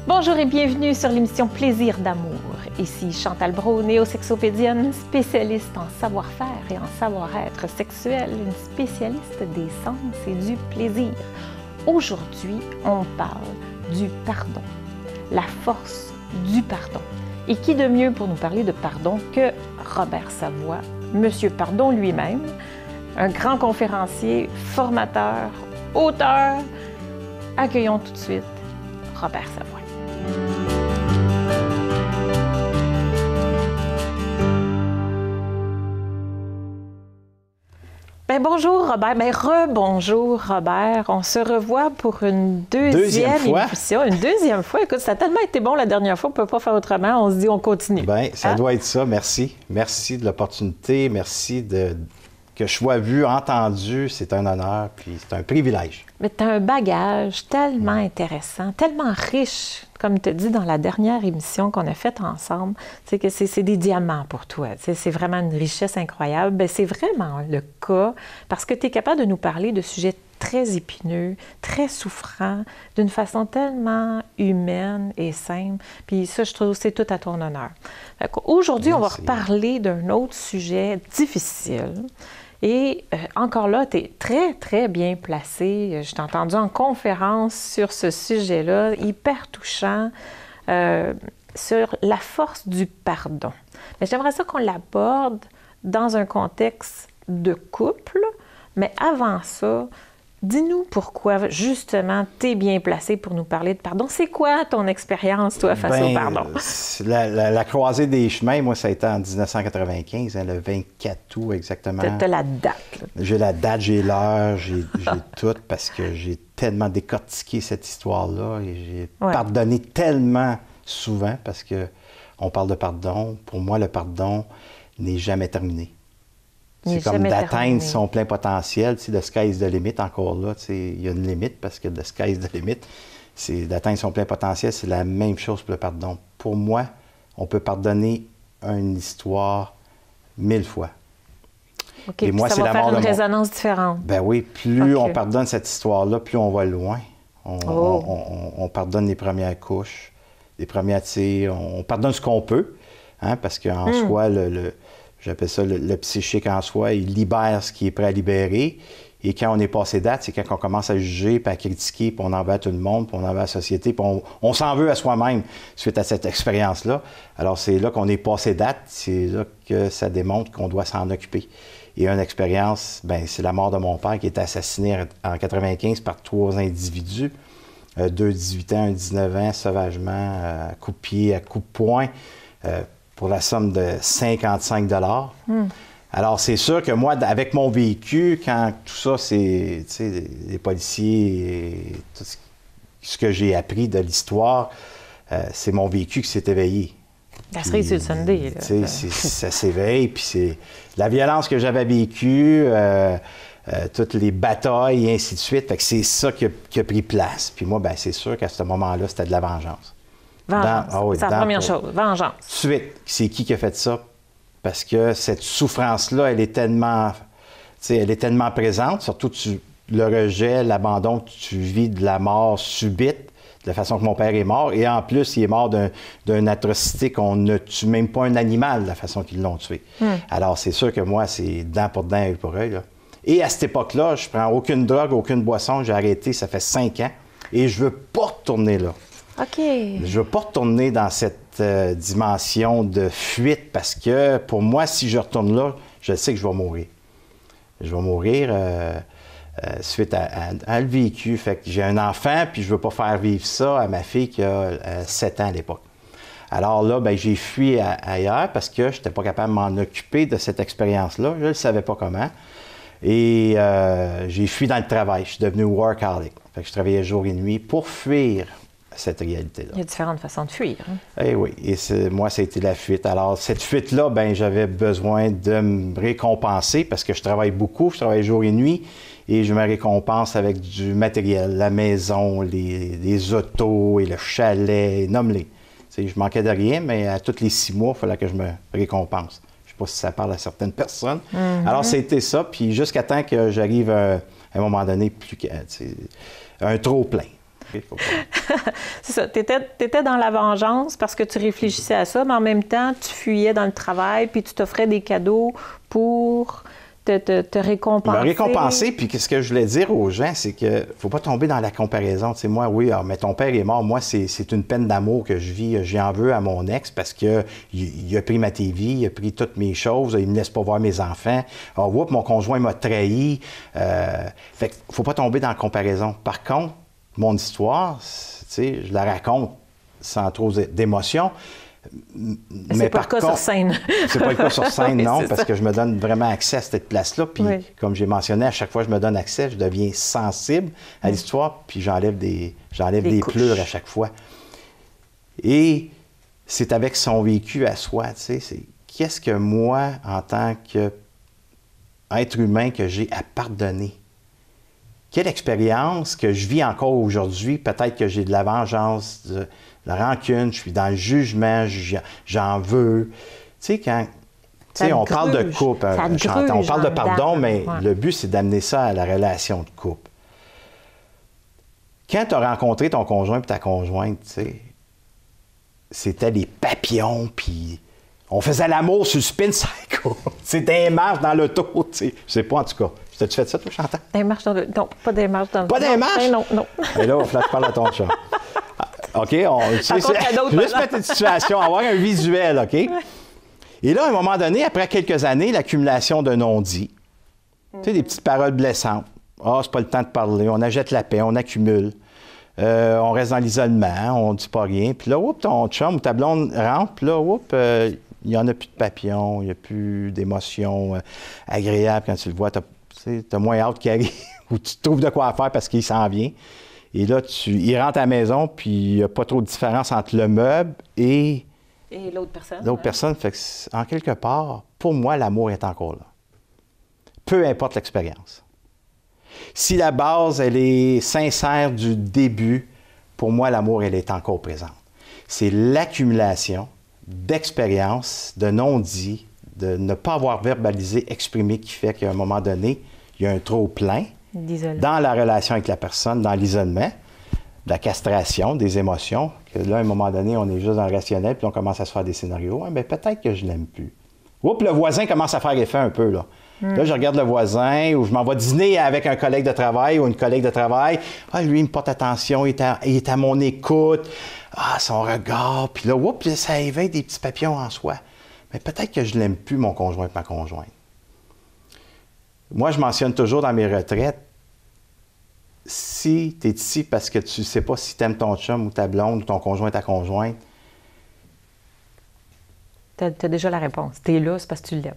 Bonjour et bienvenue sur l'émission Plaisir d'amour. Ici Chantal Brault, néo-sexopédienne, spécialiste en savoir-faire et en savoir-être sexuel, une spécialiste des sens et du plaisir. Aujourd'hui, on parle du pardon, la force du pardon. Et qui de mieux pour nous parler de pardon que Robert Savoie, Monsieur Pardon lui-même, un grand conférencier, formateur, auteur. Accueillons tout de suite Robert Savoie. Bonjour Robert, rebonjour Robert. On se revoit pour une deuxième émission. Une deuxième fois. Écoute, ça a tellement été bon la dernière fois, on ne peut pas faire autrement. On se dit, on continue. Bien, ça doit être ça. Merci. Merci de l'opportunité. Merci que je sois vu, entendu. C'est un honneur, puis c'est un privilège. Mais tu as un bagage tellement intéressant, tellement riche, comme tu as dit dans la dernière émission qu'on a faite ensemble, c'est que c'est des diamants pour toi. C'est vraiment une richesse incroyable. Bien, c'est vraiment le cas parce que tu es capable de nous parler de sujets très épineux, très souffrants, d'une façon tellement humaine et simple. Puis ça, je trouve que c'est tout à ton honneur. Aujourd'hui, on va reparler d'un autre sujet difficile. Et encore là, tu es très, très bien placé. Je t'ai entendu en conférence sur ce sujet-là, hyper touchant, sur la force du pardon. Mais j'aimerais ça qu'on l'aborde dans un contexte de couple. Mais avant ça, dis-nous pourquoi, justement, tu es bien placé pour nous parler de pardon. C'est quoi ton expérience, toi, face au pardon? La croisée des chemins, moi, ça a été en 1995, le 24 août exactement. Tu as la date. J'ai la date, j'ai l'heure, j'ai tout, parce que j'ai tellement décortiqué cette histoire-là et j'ai pardonné tellement souvent, parce qu'on parle de pardon. Pour moi, le pardon n'est jamais terminé. C'est comme d'atteindre son plein potentiel. The sky is the limit, encore là. Il y a une limite parce que the sky is the limit. C'est d'atteindre son plein potentiel, c'est la même chose pour le pardon. Pour moi, on peut pardonner une histoire 1000 fois. OK, et moi, ça va faire une résonance différente. Ben oui, plus on pardonne cette histoire-là, plus on va loin. On pardonne les premières couches, les premiers tirs, on pardonne ce qu'on peut, hein, parce qu'en soi, j'appelle ça le psychique en soi, il libère ce qui est prêt à libérer. Et quand on est passé date, c'est quand on commence à juger, puis à critiquer, puis on en veut à tout le monde, puis on en veut à la société, puis on s'en veut à soi-même suite à cette expérience-là. Alors c'est là qu'on est passé date, c'est là que ça démontre qu'on doit s'en occuper. Et une expérience, bien, c'est la mort de mon père qui est assassiné en 95 par 3 individus, 2 18 ans, un 19 ans, sauvagement, à coups de pied, à coups de poing, pour la somme de 55 $. Alors, c'est sûr que moi, avec mon vécu, quand tout ça, c'est, tu sais, les policiers, et tout ce que j'ai appris de l'histoire, c'est mon vécu qui s'est éveillé. La cerise sur le Sunday. Tu sais, ça s'éveille, puis c'est la violence que j'avais vécue, toutes les batailles, et ainsi de suite. Fait que c'est ça qui a pris place. Puis moi, bien, c'est sûr qu'à ce moment-là, c'était de la vengeance. Vengeance. C'est la première chose. Vengeance. Tout de suite, c'est qui a fait ça? Parce que cette souffrance-là, elle est tellement présente, surtout le rejet, l'abandon que tu vis de la mort subite, de la façon que mon père est mort. Et en plus, il est mort d'une atrocité qu'on ne tue même pas un animal de la façon qu'ils l'ont tué. Alors, c'est sûr que moi, c'est dent pour dent, œil pour œil, là. Et à cette époque-là, je prends aucune drogue, aucune boisson. J'ai arrêté, ça fait 5 ans. Et je veux pas retourner là. OK. Je veux pas retourner dans cette dimension de fuite parce que pour moi, si je retourne là, je sais que je vais mourir. Je vais mourir suite à le vécu. Fait que j'ai un enfant, puis je veux pas faire vivre ça à ma fille qui a 7 ans à l'époque. Alors là, bien, j'ai fui ailleurs parce que je n'étais pas capable de m'en occuper de cette expérience-là. Je ne savais pas comment. Et j'ai fui dans le travail. Je suis devenu workaholic. Fait que je travaillais jour et nuit pour fuir cette réalité-là. Il y a différentes façons de fuir. Hein? Eh oui, et moi, ça a été la fuite. Alors, cette fuite-là, bien, j'avais besoin de me récompenser parce que je travaille beaucoup, je travaille jour et nuit, et je me récompense avec du matériel, la maison, les autos et le chalet, nomme-les. Je manquais de rien, mais à tous les 6 mois, il fallait que je me récompense. Je ne sais pas si ça parle à certaines personnes. Alors, c'était ça, puis jusqu'à temps que j'arrive à un moment donné, un trop-plein. C'est ça. Tu étais dans la vengeance parce que tu réfléchissais à ça, mais en même temps, tu fuyais dans le travail, puis tu t'offrais des cadeaux pour te récompenser. Me récompenser, puis ce que je voulais dire aux gens, c'est qu'il ne faut pas tomber dans la comparaison. Tu sais, moi, oui, mais ton père est mort. Moi, c'est une peine d'amour que je vis. J'en veux à mon ex parce qu'il a pris ma TV, il a pris toutes mes choses, il ne me laisse pas voir mes enfants. Ah, oups, mon conjoint m'a trahi. Fait qu'il ne faut pas tomber dans la comparaison. Par contre, mon histoire, tu sais, je la raconte sans trop d'émotion. Mais pas le cas sur scène. C'est pas le cas sur scène, oui, non, parce que je me donne vraiment accès à cette place-là. Puis, comme j'ai mentionné, à chaque fois que je me donne accès, je deviens sensible à l'histoire, puis j'enlève des pleurs à chaque fois. Et c'est avec son vécu à soi, tu sais, c'est qu'est-ce que moi, en tant qu'être humain, que j'ai à pardonner? Quelle expérience que je vis encore aujourd'hui? Peut-être que j'ai de la vengeance, de la rancune, je suis dans le jugement, j'en veux. Tu sais, quand on parle de couple, on parle de pardon, mais le but, c'est d'amener ça à la relation de couple. Quand tu as rencontré ton conjoint et ta conjointe, tu sais, c'était les papillons, puis on faisait l'amour sur le spin cycle. C'était des marches dans l'auto, tu sais. Je sais pas, en tout cas. T'as-tu fait ça, toi, Chantal? Des marches dans le... Non, pas des marches dans le... Pas des marches? Non. Et là, je parle à ton chat. OK, juste mettre une situation, avoir un visuel, OK? Et là, à un moment donné, après quelques années, l'accumulation de non-dits, tu sais, des petites paroles blessantes. Ah, c'est pas le temps de parler, on achète la paix, on accumule. On reste dans l'isolement, on dit pas rien. Puis là, ton chum ou ta blonde rentre, puis là, il n'y en a plus de papillons, il n'y a plus d'émotions agréables quand tu le vois. Tu as moins hâte qu'il arrive ou tu trouves de quoi faire parce qu'il s'en vient. Et là, il rentre à la maison, puis il n'y a pas trop de différence entre le meuble et l'autre personne. L'autre personne, fait que, en quelque part, pour moi, l'amour est encore là. Peu importe l'expérience. Si la base, elle est sincère du début, pour moi, l'amour, elle est encore présente. C'est l'accumulation d'expériences, de non-dits, de ne pas avoir verbalisé, exprimé, qui fait qu'à un moment donné, il y a un trop-plein dans la relation avec la personne, dans l'isolement, de la castration, des émotions, que là, à un moment donné, on est juste dans le rationnel, puis on commence à se faire des scénarios. Mais peut-être que je l'aime plus. Oups, le voisin commence à faire effet un peu, là. Là, je regarde le voisin, ou je m'en vais dîner avec un collègue de travail ou une collègue de travail. Ah, lui, il me porte attention, il est à mon écoute. Ah, son regard. Puis là, oups, ça éveille des petits papillons en soi. Mais peut-être que je l'aime plus, mon conjoint et ma conjointe. Moi, je mentionne toujours dans mes retraites, si tu es ici parce que tu ne sais pas si tu aimes ton chum ou ta blonde ou ton conjoint ou ta conjointe, tu as déjà la réponse. Tu es là, c'est parce que tu l'aimes.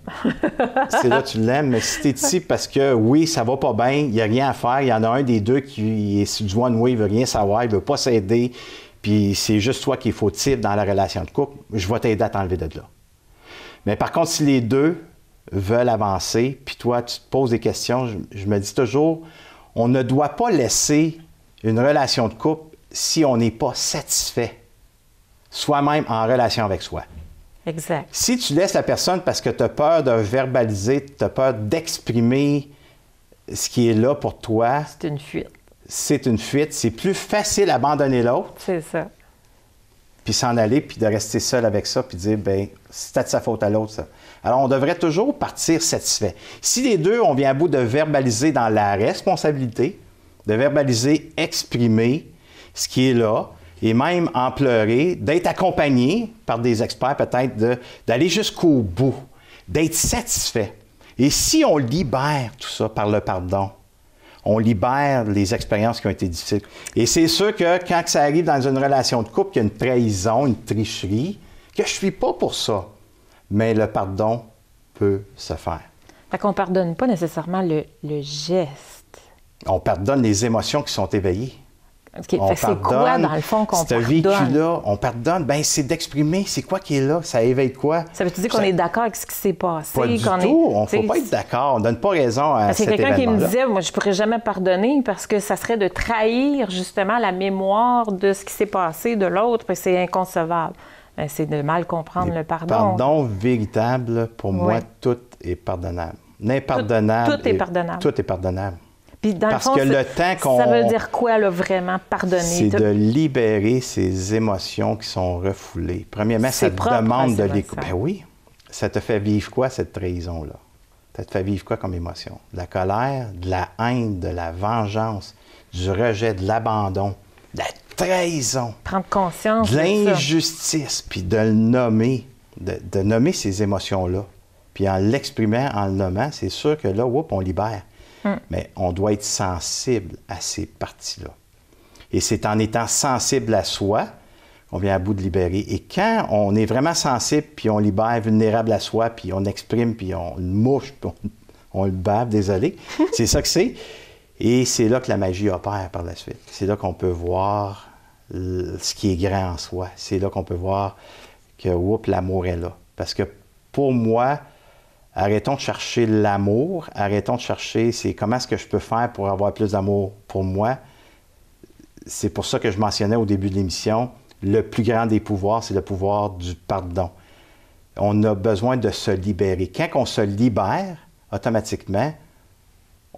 C'est là que tu l'aimes, mais si tu es ici parce que, oui, ça va pas bien, il n'y a rien à faire, il y en a un des deux qui est du one-way, il ne veut rien savoir, il ne veut pas s'aider, puis c'est juste toi qui est fautif dans la relation de couple, je vais t'aider à t'enlever de là. Mais par contre, si les deux veulent avancer, puis toi, tu te poses des questions, je me dis toujours, on ne doit pas laisser une relation de couple si on n'est pas satisfait soi-même en relation avec soi. Exact. Si tu laisses la personne parce que tu as peur de verbaliser, tu as peur d'exprimer ce qui est là pour toi... C'est une fuite. C'est une fuite. C'est plus facile d'abandonner l'autre. C'est ça. Puis s'en aller, puis de rester seul avec ça, puis dire, bien, c'était de sa faute à l'autre, ça. Alors, on devrait toujours partir satisfait. Si les deux, on vient à bout de verbaliser dans la responsabilité, de verbaliser, exprimer ce qui est là, et même en pleurer, d'être accompagné par des experts peut-être, d'aller jusqu'au bout, d'être satisfait. Et si on libère tout ça par le pardon, on libère les expériences qui ont été difficiles. Et c'est sûr que quand ça arrive dans une relation de couple, qu'il y a une trahison, une tricherie, que je ne suis pas pour ça, mais le pardon peut se faire. Fait qu'on ne pardonne pas nécessairement le geste. On pardonne les émotions qui sont éveillées. Okay. C'est quoi, dans le fond, qu'on pardonne? Ce vécu-là, on pardonne, bien, c'est d'exprimer c'est quoi qui est là, ça éveille quoi. Ça veut-tu dire qu'on est d'accord avec ce qui s'est passé? Pas du tout, on ne faut pas être d'accord, on ne donne pas raison à cet événement-là. C'est quelqu'un qui me disait, moi, je ne pourrais jamais pardonner parce que ça serait de trahir, justement, la mémoire de ce qui s'est passé de l'autre, puis c'est inconcevable. Bien, c'est de mal comprendre le pardon. Pardon véritable, pour moi, tout est pardonnable. L'impardonnable. Tout est pardonnable. Tout est pardonnable. Puis dans Parce le fond, que le temps qu'on... Ça veut dire quoi, là, vraiment, pardonner? C'est de libérer ces émotions qui sont refoulées. Premièrement, ça te demande de les... Ben oui. Ça te fait vivre quoi, cette trahison-là? Ça te fait vivre quoi comme émotion? De la colère, de la haine, de la vengeance, du rejet, de l'abandon, de la trahison. Prendre conscience de l'injustice, puis de le nommer, de nommer ces émotions-là. Puis en l'exprimant, en le nommant, c'est sûr que là, on libère. Mais on doit être sensible à ces parties-là. Et c'est en étant sensible à soi qu'on vient à bout de libérer. Et quand on est vraiment sensible, puis on libère, vulnérable à soi, puis on exprime, puis on le mouche, puis on le bave, désolé, c'est ça que c'est. Et c'est là que la magie opère par la suite. C'est là qu'on peut voir ce qui est grand en soi. C'est là qu'on peut voir que, l'amour est là. Parce que pour moi, arrêtons de chercher l'amour, arrêtons de chercher, c'est comment est-ce que je peux faire pour avoir plus d'amour pour moi. C'est pour ça que je mentionnais au début de l'émission, le plus grand des pouvoirs, c'est le pouvoir du pardon. On a besoin de se libérer. Quand on se libère, automatiquement,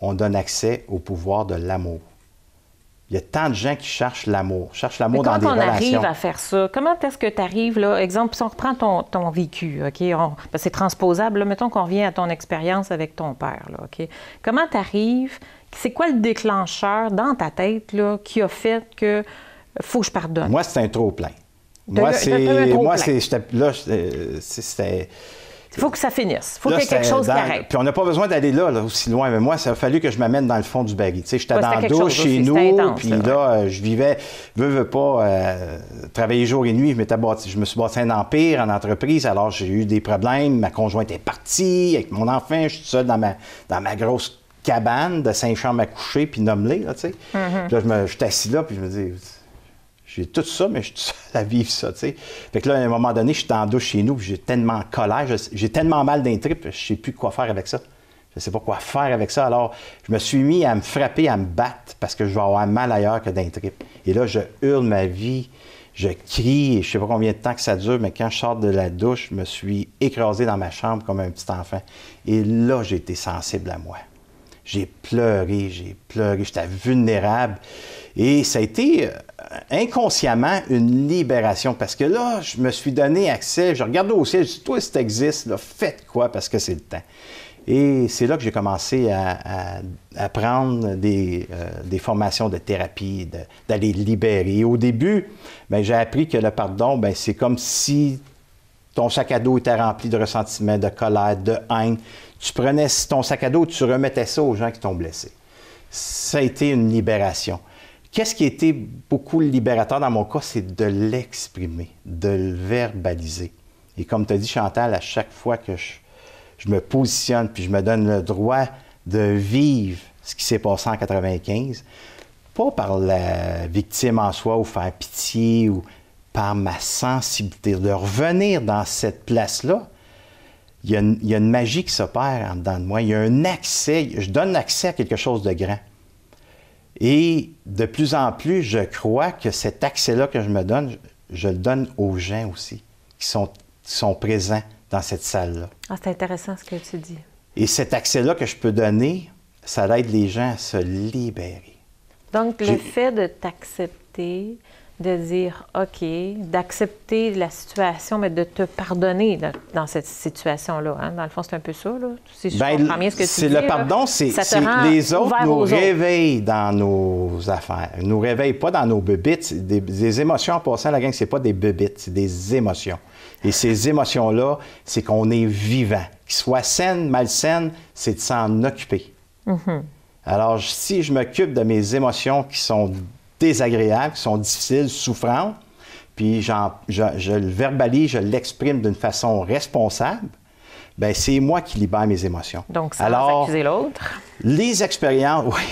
on donne accès au pouvoir de l'amour. Il y a tant de gens qui cherchent l'amour dans des relations. Comment on arrive à faire ça? Comment est-ce que tu arrives, là, exemple, si on reprend ton vécu, OK? C'est transposable, là, mettons qu'on revient à ton expérience avec ton père, là, OK? Comment tu arrives, c'est quoi le déclencheur dans ta tête, là, qui a fait que faut que je pardonne? Moi, c'est un trop-plein. C'était... Il faut que ça finisse. Il faut qu'il y ait quelque chose qui arrête. Puis on n'a pas besoin d'aller là, aussi loin. Mais moi, ça a fallu que je m'amène dans le fond du baril. Tu sais, j'étais dans la douche chez nous, puis là, je vivais, veux pas, travailler jour et nuit. Je me suis bâti un empire en entreprise, alors j'ai eu des problèmes. Ma conjointe est partie avec mon enfant. Je suis seul dans ma grosse cabane de 5 chambres à coucher, puis nomme-les, là, tu sais. Puis là, je suis assis là, puis je me dis... J'ai tout ça, mais je suis tout seul à vivre ça, tu sais. Fait que là, à un moment donné, je suis en douche chez nous, puis j'ai tellement en colère, j'ai tellement mal d'un trip, je ne sais plus quoi faire avec ça. Je ne sais pas quoi faire avec ça. Alors, je me suis mis à me frapper, à me battre, parce que je vais avoir mal ailleurs que d'un trip. Et là, je hurle ma vie, je crie, et je ne sais pas combien de temps que ça dure, mais quand je sors de la douche, je me suis écrasé dans ma chambre comme un petit enfant. Et là, j'ai été sensible à moi. J'ai pleuré, j'étais vulnérable. Et ça a été inconsciemment une libération parce que là, je me suis donné accès, je regardais au ciel, je dis, toi, si tu existes, là, faites quoi parce que c'est le temps. Et c'est là que j'ai commencé à prendre des formations de thérapie, d'aller libérer. Et au début, bien, j'ai appris que le pardon, bien, c'est comme si ton sac à dos était rempli de ressentiments, de colère, de haine. Tu prenais ton sac à dos, tu remettais ça aux gens qui t'ont blessé. Ça a été une libération. Qu'est-ce qui a été beaucoup libérateur dans mon cas, c'est de l'exprimer, de le verbaliser. Et comme tu as dit, Chantal, à chaque fois que je me positionne puis je me donne le droit de vivre ce qui s'est passé en 95, pas par la victime en soi ou faire pitié ou par ma sensibilité, de revenir dans cette place-là, il y a une magie qui s'opère en dedans de moi. Il y a un accès, je donne accès à quelque chose de grand. Et de plus en plus, je crois que cet accès-là que je me donne, je le donne aux gens aussi, qui sont présents dans cette salle-là. Ah, c'est intéressant ce que tu dis. Et cet accès-là que je peux donner, ça aide les gens à se libérer. Donc, le fait de t'accepter, de dire OK, d'accepter la situation, mais de te pardonner dans cette situation-là. Hein? Dans le fond, c'est un peu ça, là. Si je comprends bien ce que tu dis. Le pardon, c'est les autres nous réveillent dans nos affaires. Ils nous réveillent pas dans nos bébites. Des émotions, en passant, la gang, c'est pas des bébites, c'est des émotions. Et ces émotions-là, c'est qu'on est vivant. Qu'ils soient saines, malsaines, c'est de s'en occuper. Mm-hmm. Alors, si je m'occupe de mes émotions qui sont désagréables, qui sont difficiles, souffrantes, puis je le verbalise, je l'exprime d'une façon responsable, bien, c'est moi qui libère mes émotions. Donc, sans accuser l'autre. Les expériences, oui.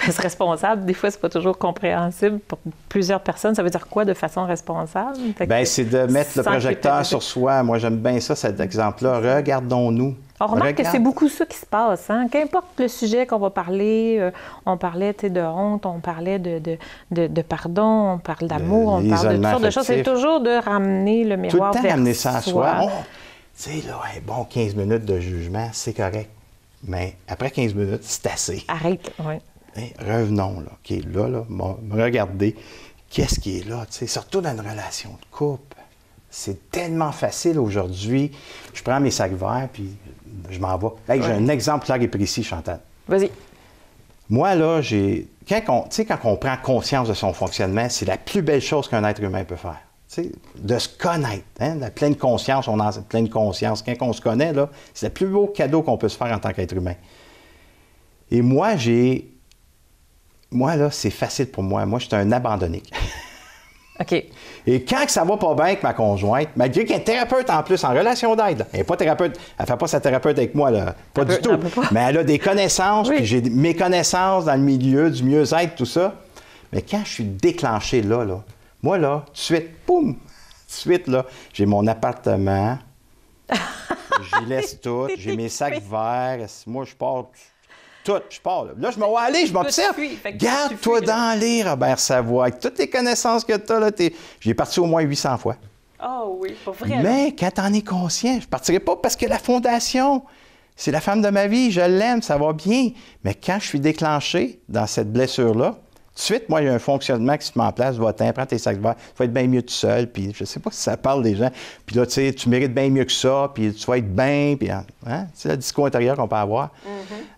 Être responsable, des fois, c'est pas toujours compréhensible pour plusieurs personnes. Ça veut dire quoi de façon responsable? Bien, c'est de mettre le projecteur sur soi. Moi, j'aime bien ça, cet exemple-là. Regardons-nous. On remarque que c'est beaucoup ça qui se passe. Hein? Qu'importe le sujet qu'on va parler, on parlait de honte, on parlait de pardon, on parle d'amour, on parle de toutes sortes de choses. C'est toujours de ramener le miroir vers soi. Tout le temps ramener ça à soi. Tu sais, là, un bon 15 minutes de jugement, c'est correct. Mais après 15 minutes, c'est assez. Arrête, oui. Revenons, là. OK, là, regardez, qu'est-ce qui est là, tu sais, surtout dans une relation de couple. C'est tellement facile aujourd'hui. Je prends mes sacs verts, puis je m'en vais. Hey, j'ai un exemple clair et précis, Chantal. Vas-y. Moi, là, quand on prend conscience de son fonctionnement, c'est la plus belle chose qu'un être humain peut faire. Tu sais, de se connaître, hein? La pleine conscience, on a pleine conscience. Quand on se connaît, là, c'est le plus beau cadeau qu'on peut se faire en tant qu'être humain. Et moi, là, c'est facile pour moi. Moi, je suis un abandonné. OK. Et quand ça va pas bien avec ma conjointe, malgré qu'elle est thérapeute en plus, en relation d'aide, là. Elle n'est pas thérapeute, elle ne fait pas sa thérapeute avec moi, là. Pas du tout. Mais elle a des connaissances, puis j'ai mes connaissances dans le milieu du mieux-être, tout ça. Mais quand je suis déclenché là, moi, là, tout de suite, boum! Tout de suite, là, j'ai mon appartement, j'y laisse tout, j'ai mes sacs verts, moi, je pars. Tout, je pars. Là, je me vois aller, je m'observe. Garde-toi dans les Robert Savoie. Avec toutes les connaissances que tu as, là, j'ai parti au moins 800 fois. Oh oui, pas vrai. Mais quand tu en es conscient, je ne partirai pas parce que la fondation, c'est la femme de ma vie, je l'aime, ça va bien. Mais quand je suis déclenché dans cette blessure-là, tout de suite, moi, il y a un fonctionnement qui se met en place. Va-t'en, prends tes sacs verts, tu vas être bien mieux tout seul. Puis je ne sais pas si ça parle des gens. Puis là, tu sais, tu mérites bien mieux que ça, puis tu vas être bien. Puis, hein? C'est le discours intérieur qu'on peut avoir.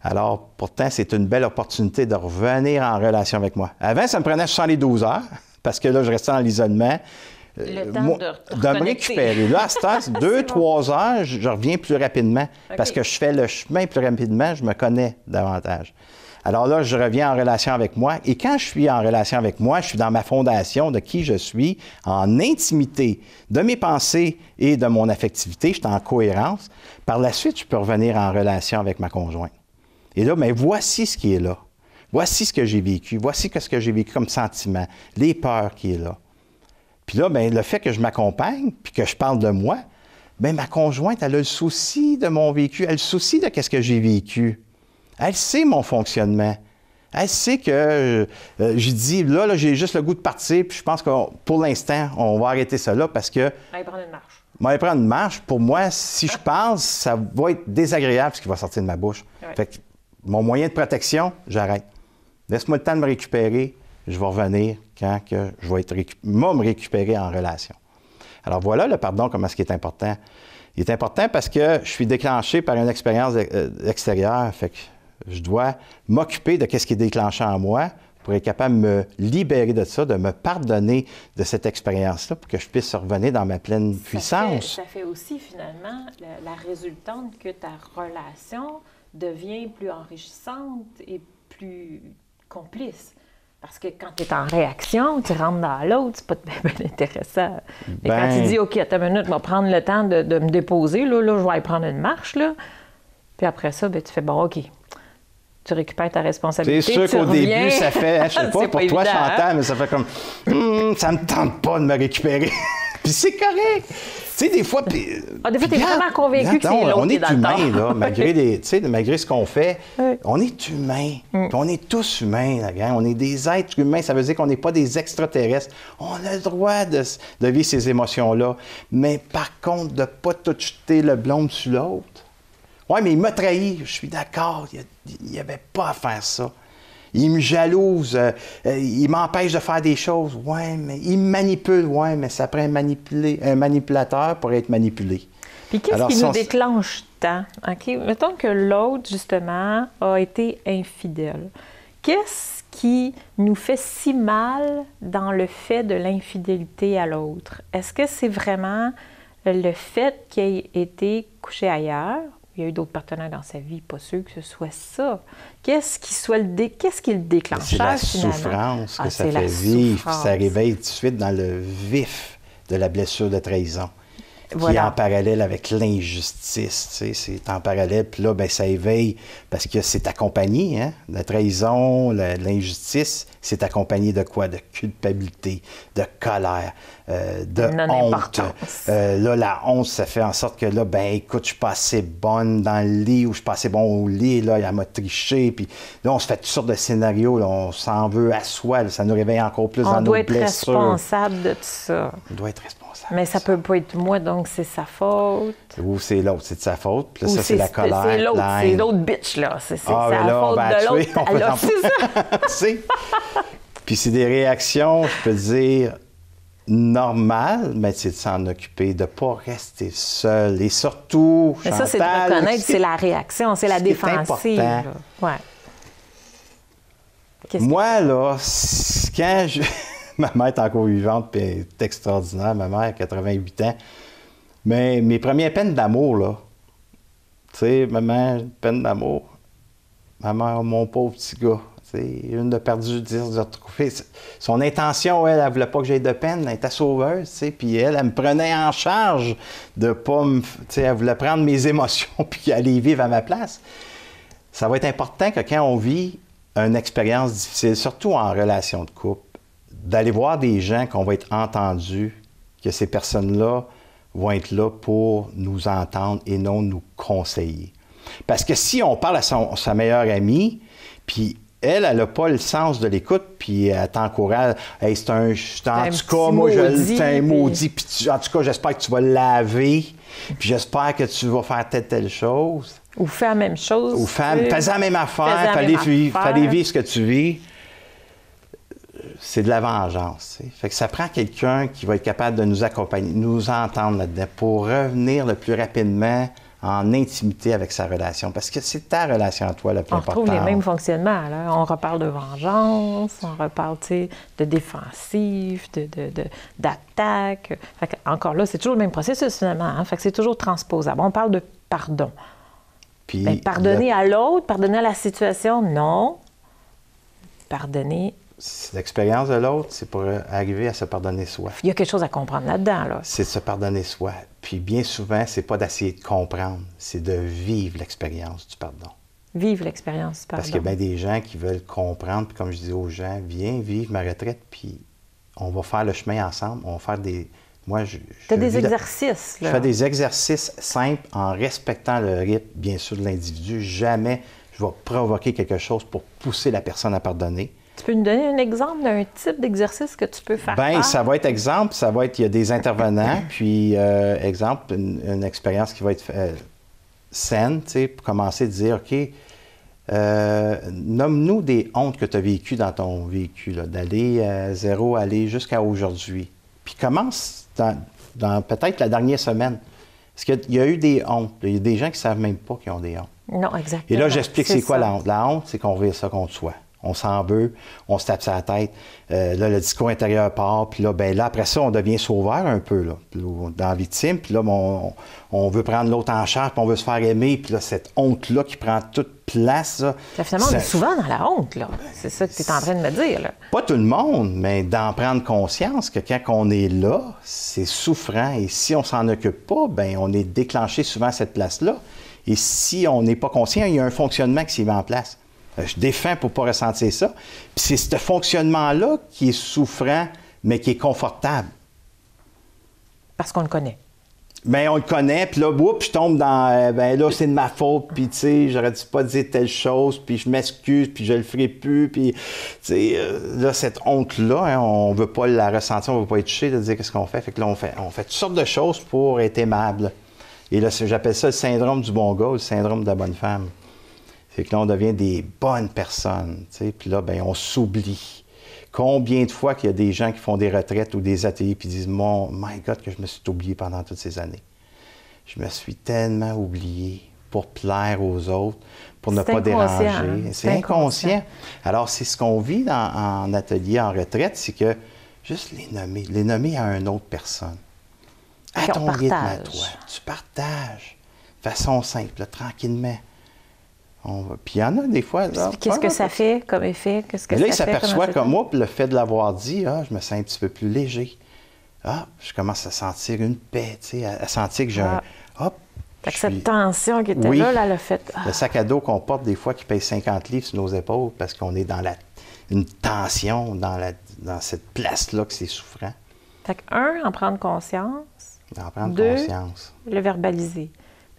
Alors, pourtant, c'est une belle opportunité de revenir en relation avec moi. Avant, ça me prenait 72 heures, parce que là, je restais dans l'isolement. Le temps de me récupérer. Là, à ce temps, 2-3 heures, je reviens plus rapidement. Parce que je fais le chemin plus rapidement, je me connais davantage. Alors là, je reviens en relation avec moi. Et quand je suis en relation avec moi, je suis dans ma fondation de qui je suis, en intimité de mes pensées et de mon affectivité. Je suis en cohérence. Par la suite, je peux revenir en relation avec ma conjointe. Et là, bien, voici ce qui est là. Voici ce que j'ai vécu. Voici ce que j'ai vécu comme sentiment, les peurs qui est là. Puis là, bien, le fait que je m'accompagne, puis que je parle de moi, bien, ma conjointe, elle a le souci de mon vécu, elle a le souci de ce que j'ai vécu. Elle sait mon fonctionnement. Elle sait que j'ai dit, là, j'ai juste le goût de partir, puis je pense que pour l'instant, on va arrêter ça là parce que... Allez prendre une marche. Aller prendre une marche, pour moi, si je parle, ça va être désagréable ce qui va sortir de ma bouche. Ouais. Fait que mon moyen de protection, j'arrête. Laisse-moi le temps de me récupérer, je vais revenir quand que je vais me récupérer en relation. Alors voilà le pardon, comment est-ce qu'il est important. Il est important parce que je suis déclenché par une expérience extérieure, fait que je dois m'occuper de ce qui est déclenché en moi pour être capable de me libérer de ça, de me pardonner de cette expérience-là pour que je puisse revenir dans ma pleine puissance. Ça fait aussi, finalement, la résultante que ta relation devient plus enrichissante et plus complice. Parce que quand tu es en réaction, tu rentres dans l'autre, c'est pas bien intéressant. Et quand tu dis, OK, attends une minute, je vais prendre le temps de me déposer, là, je vais aller prendre une marche, là. Puis après ça, bien, tu fais, bon, OK. Tu récupères ta responsabilité. C'est sûr qu'au début, ça fait, je sais pas, pour toi, évident, Chantal, mais ça fait comme, ça me tente pas de me récupérer. Puis c'est correct. Tu sais, des fois, des fois, tu es vraiment convaincu que c'est l'autre qui est dans le tort. On est humain, là, malgré ce qu'on fait. Oui. On est humain. On est tous humains, la gang. On est des êtres humains. Ça veut dire qu'on n'est pas des extraterrestres. On a le droit de vivre ces émotions-là. Mais par contre, de ne pas tout jeter le blâme sur l'autre. Oui, mais il m'a trahi. Je suis d'accord. Il n'y avait pas à faire ça. Il me jalouse, il m'empêche de faire des choses. Oui, mais il me manipule. Oui, mais ça prend un manipulateur pour être manipulé. Puis qu'est-ce qui nous déclenche tant? Okay? Mettons que l'autre, justement, a été infidèle. Qu'est-ce qui nous fait si mal dans le fait de l'infidélité à l'autre? Est-ce que c'est vraiment le fait qu'il ait été couché ailleurs? Il y a eu d'autres partenaires dans sa vie, pas sûr que ce soit ça. Qu'est-ce qui le déclenche? C'est la souffrance que ça fait vivre. Ça réveille tout de suite dans le vif de la blessure de trahison. Voilà. Qui est en parallèle avec l'injustice. Tu sais, c'est en parallèle, puis là, bien, ça éveille parce que c'est accompagné, hein? La trahison, l'injustice, c'est accompagné de quoi? De culpabilité, de colère, de honte. Là, la honte, ça fait en sorte que là, ben écoute, je suis pas assez bonne dans le lit ou je suis pas assez bon au lit, là, elle m'a triché, puis là, on se fait toutes sortes de scénarios, là, on s'en veut à soi, là, ça nous réveille encore plus dans nos blessures. On doit être responsable de tout ça. On doit être responsable. ça. Mais ça peut pas être moi, donc c'est sa faute. Ou c'est l'autre, c'est de sa faute. Puis là, ça, c'est la colère. C'est l'autre bitch, là. C'est sa faute de l'autre. Alors, c'est ça. Puis c'est des réactions, je peux dire, normales, mais c'est de s'en occuper, de ne pas rester seul. Et surtout, mais Chantal, ça, c'est de reconnaître, c'est la réaction, c'est la défensive. Ouais. Moi, là, quand ma mère est encore vivante, puis elle est extraordinaire, ma mère a 88 ans, mais mes premières peines d'amour, là, tu sais, maman, peine d'amour, maman, mon pauvre petit gars, tu sais, une de perdue, 10 de retrouver. Son intention, elle ne voulait pas que j'aie de peine, elle était sauveuse, tu sais, puis elle me prenait en charge de pas me... Tu sais, elle voulait prendre mes émotions puis aller vivre à ma place. Ça va être important que quand on vit une expérience difficile, surtout en relation de couple, d'aller voir des gens qu'on va être entendus, que ces personnes-là vont être là pour nous entendre et non nous conseiller. Parce que si on parle à sa meilleure amie, puis elle n'a pas le sens de l'écoute, puis elle t'encourage. Hey, c'est un maudit, puis en tout cas, j'espère que tu vas le laver, puis j'espère que tu vas faire telle chose. Ou faire la même chose. Ou fais la même affaire, fallait vivre ce que tu vis. C'est de la vengeance. T'sais. Fait que ça prend quelqu'un qui va être capable de nous accompagner, nous entendre là-dedans, pour revenir le plus rapidement en intimité avec sa relation. Parce que c'est ta relation à toi la plus importante. On retrouve les mêmes fonctionnements. Là. On reparle de vengeance, on reparle de défensif, d'attaque. Encore là, c'est toujours le même processus finalement. Hein? Fait que c'est toujours transposable. On parle de pardon. Puis, bien, pardonner à l'autre, pardonner à la situation, non. Pardonner... L'expérience de l'autre, c'est pour arriver à se pardonner soi. Il y a quelque chose à comprendre là-dedans, là. C'est de se pardonner soi. Puis bien souvent, c'est pas d'essayer de comprendre, c'est de vivre l'expérience du pardon. Vivre l'expérience du pardon. Parce qu'il y a bien des gens qui veulent comprendre, puis comme je dis aux gens, viens vivre ma retraite, puis on va faire le chemin ensemble, on va faire des... Moi, tu as des exercices, là. Je fais des exercices simples en respectant le rythme, bien sûr, de l'individu. Jamais je vais provoquer quelque chose pour pousser la personne à pardonner. Tu peux nous donner un exemple d'un type d'exercice que tu peux faire? Bien, ça va être exemple, il y a des intervenants, puis exemple, une expérience qui va être saine, tu sais, pour commencer à dire, OK, nomme-nous des hontes que tu as vécues dans ton vécu, là, d'aller à zéro, aller jusqu'à aujourd'hui. Puis commence dans peut-être la dernière semaine. Parce qu'il y a eu des hontes. Il y a des gens qui ne savent même pas qu'ils ont des hontes. Non, exactement. Et là, j'explique c'est quoi la honte. La honte, c'est qu'on vit ça contre soi. On s'en veut, on se tape sur la tête. Là, le discours intérieur part. Puis là, ben là, après ça, on devient sauveur un peu, là, dans la victime. Puis là, on veut prendre l'autre en charge, puis on veut se faire aimer. Puis là, cette honte-là qui prend toute place. Là, finalement, on est souvent dans la honte, là. C'est ça que tu es en train de me dire, là. Pas tout le monde, mais d'en prendre conscience que quand on est là, c'est souffrant. Et si on s'en occupe pas, ben on est déclenché souvent à cette place-là. Et si on n'est pas conscient, il y a un fonctionnement qui s'y met en place. Je défends pour ne pas ressentir ça. Puis c'est ce fonctionnement-là qui est souffrant, mais qui est confortable. Parce qu'on le connaît. Bien, on le connaît, puis là, je tombe dans, ben là, c'est de ma faute, puis tu sais, j'aurais dû pas dire telle chose, puis je m'excuse, puis je le ferai plus, puis tu sais, là, cette honte-là, hein, on veut pas la ressentir, on veut pas être touché de dire qu'est-ce qu'on fait. Fait que là, on fait toutes sortes de choses pour être aimable. Et là, j'appelle ça le syndrome du bon gars ou le syndrome de la bonne femme. C'est que là, on devient des bonnes personnes, tu sais, puis là, ben on s'oublie. Combien de fois qu'il y a des gens qui font des retraites ou des ateliers puis disent « My God, que je me suis oublié pendant toutes ces années. Je me suis tellement oublié pour plaire aux autres, pour ne pas déranger. Hein? » C'est inconscient. Alors, c'est ce qu'on vit en atelier, en retraite, c'est que juste les nommer à une autre personne. À ton rythme, à toi. Tu partages de façon simple, là, tranquillement. Puis il y en a des fois... Qu'est-ce que ça fait comme effet? Qu'est-ce que là, il s'aperçoit comme moi, puis le fait de l'avoir dit, je me sens un petit peu plus léger. Je commence à sentir une paix, tu sais, à sentir que j'ai un... Fait que cette tension qui était là, le fait... Le sac à dos qu'on porte des fois qui pèse 50 livres sur nos épaules parce qu'on est dans une tension, dans cette place-là que c'est souffrant. Fait que, en prendre conscience. En prendre conscience. Le verbaliser.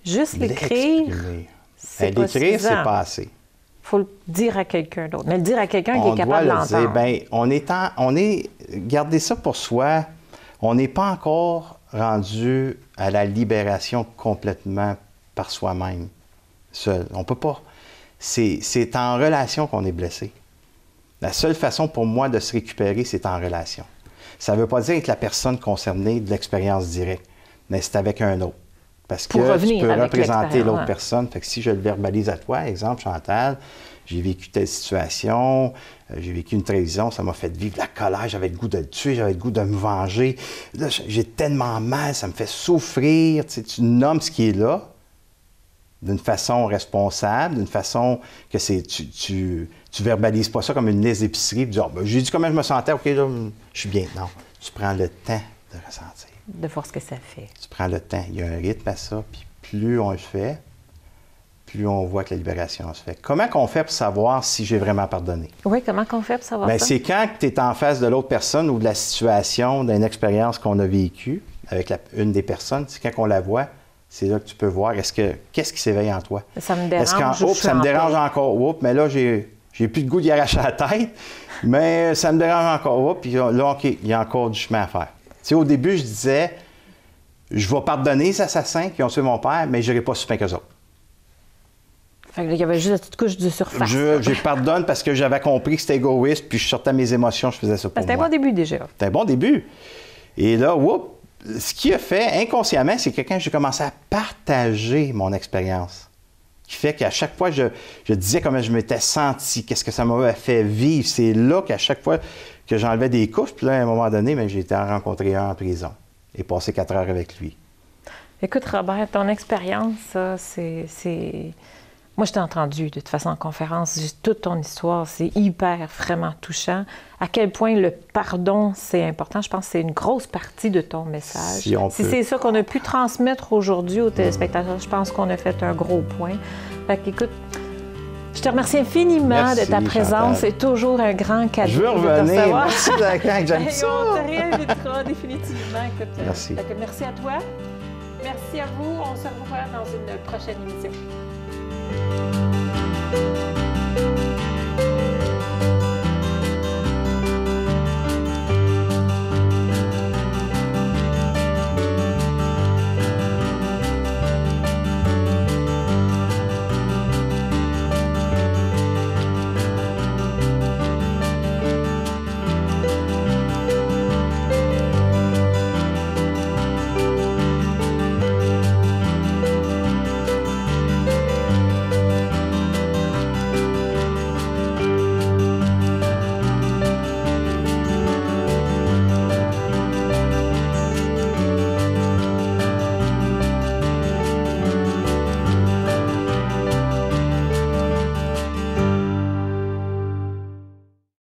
Juste l'écrire... L'écrire, c'est pas assez. Il faut le dire à quelqu'un d'autre. Mais le dire à quelqu'un qui est capable de l'entendre. Bien, gardez ça pour soi. On n'est pas encore rendu à la libération complètement par soi-même, seul. On peut pas. C'est en relation qu'on est blessé. La seule façon pour moi de se récupérer, c'est en relation. Ça ne veut pas dire avec la personne concernée de l'expérience directe, mais c'est avec un autre. Parce que tu peux représenter l'autre personne. Fait que si je le verbalise à toi, exemple, Chantal, j'ai vécu telle situation, j'ai vécu une trahison, ça m'a fait vivre la colère, j'avais le goût de le tuer, j'avais le goût de me venger. Là, j'ai tellement mal, ça me fait souffrir. Tu sais, tu nommes ce qui est là d'une façon responsable, d'une façon que tu verbalises pas ça comme une liste d'épicerie, puis tu dis, oh, ben, j'ai dit comment je me sentais, OK, là, je suis bien. Non, tu prends le temps de ressentir. De voir ce que ça fait. Tu prends le temps. Il y a un rythme à ça, puis plus on le fait, plus on voit que la libération se fait. Comment qu'on fait pour savoir si j'ai vraiment pardonné? Oui, comment qu'on fait pour savoir Bien, ça? c'est quand tu es en face de l'autre personne ou de la situation, d'une expérience qu'on a vécue avec une des personnes, c'est quand on la voit, c'est là que tu peux voir qu'est-ce qui s'éveille en toi. Ça me dérange. Ça me dérange encore. Oups, mais là, j'ai plus de goût d'y arracher la tête, mais ça me dérange encore. Oups, puis là, OK, il y a encore du chemin à faire. Tu sais, au début, je disais, je vais pardonner les assassins qui ont tué mon père, mais je n'irai pas si bien qu'eux autres. Fait que là, il y avait juste la petite couche de surface. Je pardonne parce que j'avais compris que c'était égoïste, puis je sortais mes émotions, je faisais ça pour moi. C'était un bon début déjà. C'était un bon début. Et là, oups, ce qui a fait inconsciemment, c'est que quand j'ai commencé à partager mon expérience, qui fait qu'à chaque fois, je disais comment je m'étais senti, qu'est-ce que ça m'avait fait vivre. C'est là qu'à chaque fois que j'enlevais des couches, puis là, à un moment donné, j'ai été rencontrer un en prison et passé 4 heures avec lui. Écoute, Robert, ton expérience, ça, c'est... Moi, je t'ai entendu, de toute façon, en conférence, toute ton histoire, c'est hyper, vraiment touchant. À quel point le pardon, c'est important. Je pense que c'est une grosse partie de ton message. Si c'est ça qu'on a pu transmettre aujourd'hui aux téléspectateurs, je pense qu'on a fait un gros point. Fait qu'écoute, je te remercie infiniment de ta présence. C'est toujours un grand cadeau. Je veux revenir. Merci de la claque, j'aime ça. On te réinvitera définitivement. Écoute, merci. Merci à toi. Merci à vous. On se revoit dans une prochaine émission.